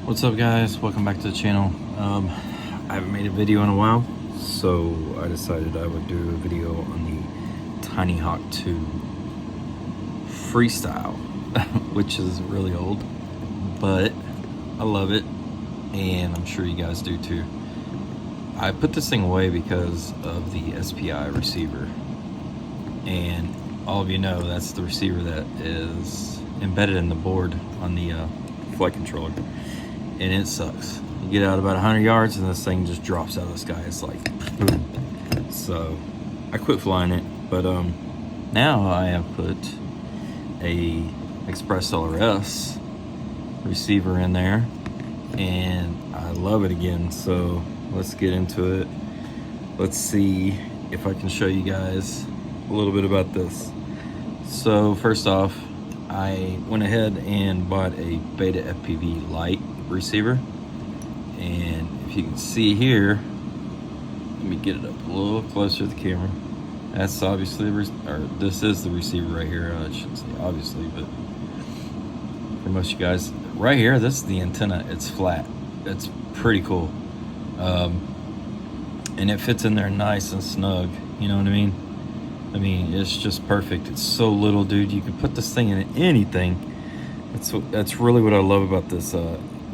What's up, guys? Welcome back to the channel. I haven't made a video in a while, so I decided I would do a video on the Tinyhawk 2 Freestyle, which is really old, but I love it, and I'm sure you guys do too. I put this thing away because of the SPI receiver, and all of you know that's the receiver that is embedded in the board on the flight controller, and it sucks. You get out about 100 yards and this thing just drops out of the sky. It's like boom. So I quit flying it, but now I have put a Express LRS receiver in there, and I love it again. So let's get into it. Let's see if I can show you guys a little bit about this. So first off, I went ahead and bought a Beta FPV Lite receiver, and if you can see here, let me get it up a little closer to the camera. That's obviously this is the receiver right here. I shouldn't say obviously, but for most of you guys, right here, this is the antenna. It's flat. It's pretty cool, and it fits in there nice and snug. You know what I mean? I mean, it's just perfect. It's so little, dude. You can put this thing in anything. That's really what I love about this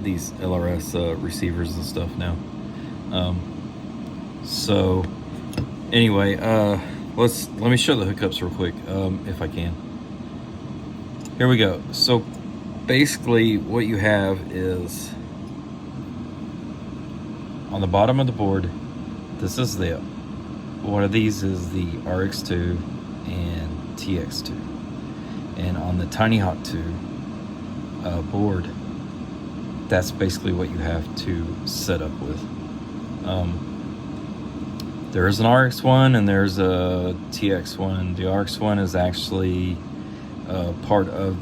these LRS receivers and stuff now. So anyway, let me show the hookups real quick, if I can. Here we go. So basically what you have is on the bottom of the board, this is one of these is the RX2 and TX2, and on the Tinyhawk 2 board, that's basically what you have to set up with. There is an RX1 and there's a TX1. The RX1 is actually part of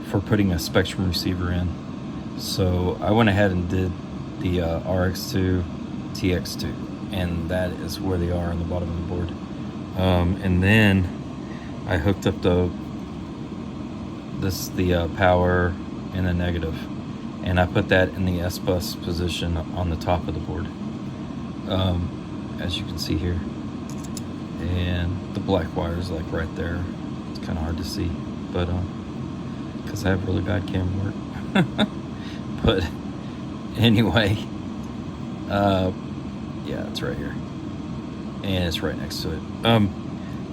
for putting a Spectrum receiver in. So I went ahead and did the RX2, TX2, and that is where they are on the bottom of the board. And then I hooked up the power and the negative, and I put that in the S-bus position on the top of the board, as you can see here. And the black wire is like right there. It's kind of hard to see, but because I have really bad camera work. But anyway, yeah, it's right here, and it's right next to it.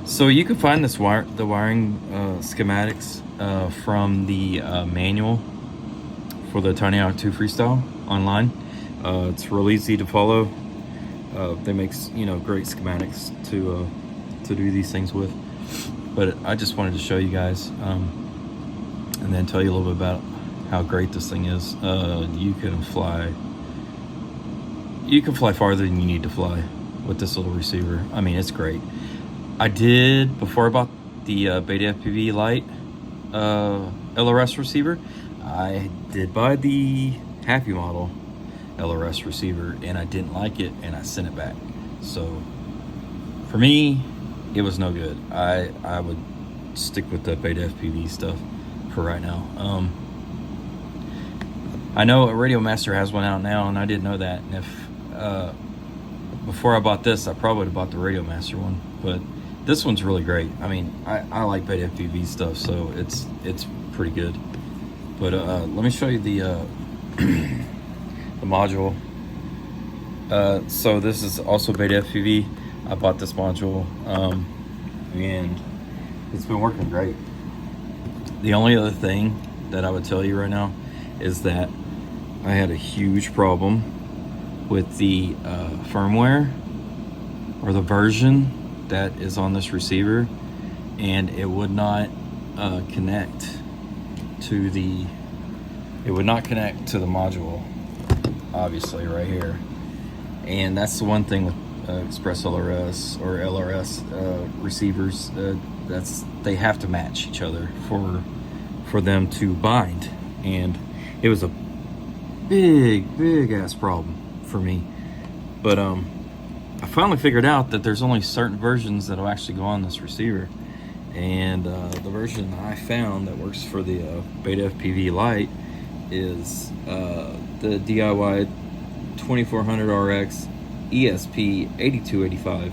So you can find the wiring schematics from the manual for the Tinyhawk 2 Freestyle online. It's real easy to follow. They make great schematics to do these things with. But I just wanted to show you guys, and then tell you a little bit about how great this thing is. You can fly farther than you need to fly with this little receiver. I mean, it's great. I did, before I bought the Beta FPV Lite LRS receiver, I did buy the Happy Model LRS receiver, and I didn't like it, and I sent it back. So for me, it was no good. I would stick with the Beta FPV stuff for right now. I know a Radio Master has one out now, and I didn't know that. And if before I bought this, I probably would have bought the Radio Master one, but this one's really great. I mean, I like Beta FPV stuff, so it's pretty good. But let me show you the the module. So this is also Beta FPV. I bought this module, and it's been working great. The only other thing that I would tell you right now is that I had a huge problem with the firmware, or the version that is on this receiver, and it would not connect to the module, obviously, right here. And that's the one thing with Express LRS or LRS receivers, they have to match each other for them to bind, and it was a big ass problem for me. But I finally figured out that there's only certain versions that will actually go on this receiver, and the version I found that works for the Beta FPV Lite is the DIY 2400 RX ESP 8285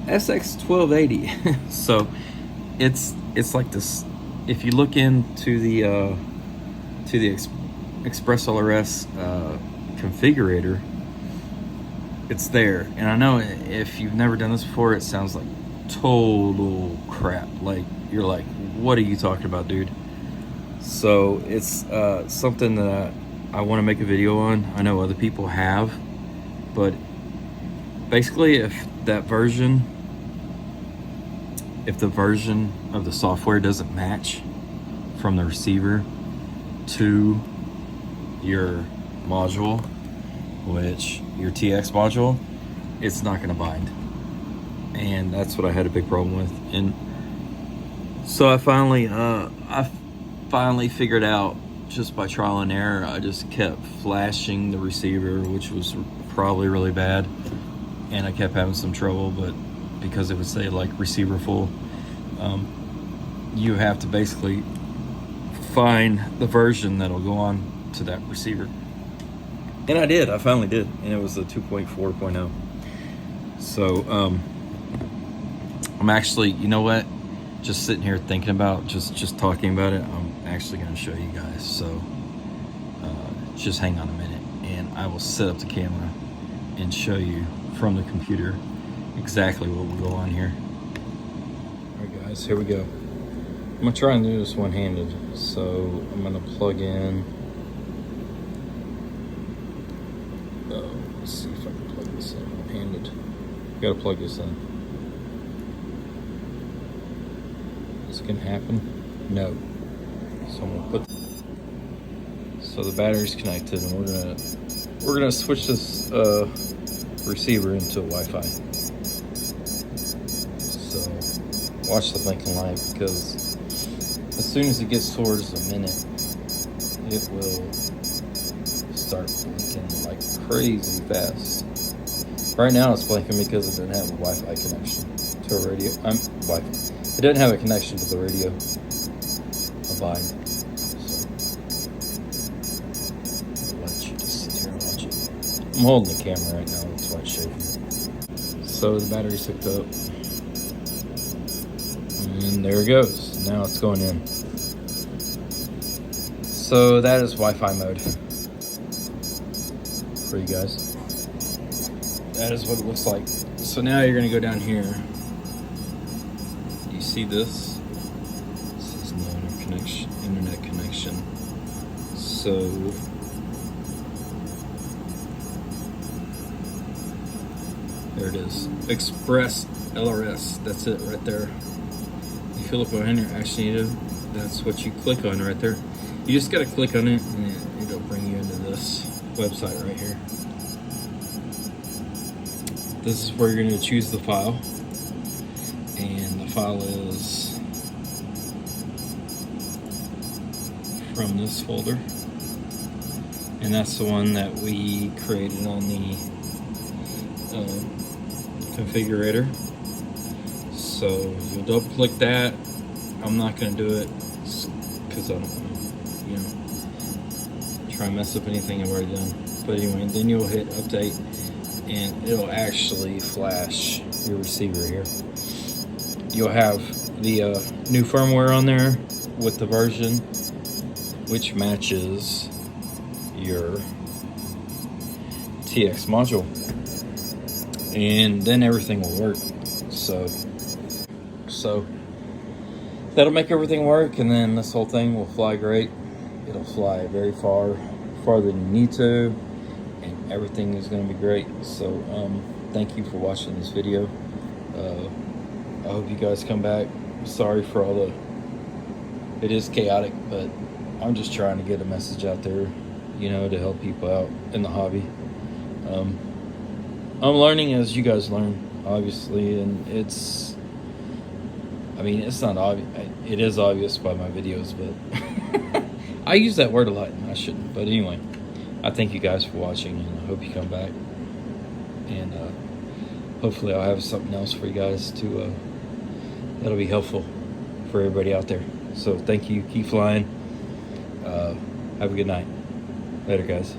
SX 1280. So it's like this. If you look into the Express LRS configurator, it's there. And I know if you've never done this before, it sounds like total crap. Like, you're like, what are you talking about, dude? So it's something that I want to make a video on. I know other people have, but basically if the version of the software doesn't match from the receiver to your module, which your TX module, it's not going to bind. And that's what I had a big problem with. And so I finally figured out, just by trial and error. I just kept flashing the receiver, which was probably really bad, and I kept having some trouble. But because it would say like receiver full, you have to basically find the version that'll go on to that receiver. And I did. I finally did, and it was the 2.4.0. So I'm actually, you know what, just sitting here thinking about, just talking about it, I'm actually going to show you guys. So just hang on a minute, and I will set up the camera and show you from the computer exactly what will go on here. All right, guys, here we go. I'm going to try and do this one-handed. So I'm going to plug in. Let's see if I can plug this in one-handed. Got to plug this in. Is it going to happen? No. So I'm going to put. So the battery's connected, and we're gonna switch this receiver into Wi-Fi. So watch the blinking light, because as soon as it gets towards a minute, it will start blinking like crazy fast. Right now it's blinking because it doesn't have a Wi-Fi connection to a radio. It doesn't have a connection to the radio. A bind. I'm holding the camera right now, that's why it's shaking. So the battery's hooked up. And there it goes. Now it's going in. So that is Wi-Fi mode for you guys. That is what it looks like. So now you're gonna go down here. You see this? This is no internet connection. So there it is. Express LRS. That's it right there. You feel it behind your action needed. That's what you click on right there. You just gotta click on it, and it'll bring you into this website right here. This is where you're gonna choose the file. And the file is from this folder. And that's the one that we created on the configurator. So you'll double click that. I'm not going to do it because I don't want to, try and mess up anything I've already done. But anyway, then you'll hit update, and it'll actually flash your receiver here. You'll have the new firmware on there with the version which matches your TX module, and then everything will work. So that'll make everything work, and then this whole thing will fly great. It'll fly very far, farther than you need to, and everything is going to be great. So thank you for watching this video. I hope you guys come back. Sorry for all it is chaotic, but I'm just trying to get a message out there, to help people out in the hobby. I'm learning as you guys learn, obviously, and it's not obvious. It is obvious by my videos, but I use that word a lot, and I shouldn't. But anyway, I thank you guys for watching, and I hope you come back. And hopefully I'll have something else for you guys that'll be helpful for everybody out there. So thank you. Keep flying. Have a good night. Later, guys.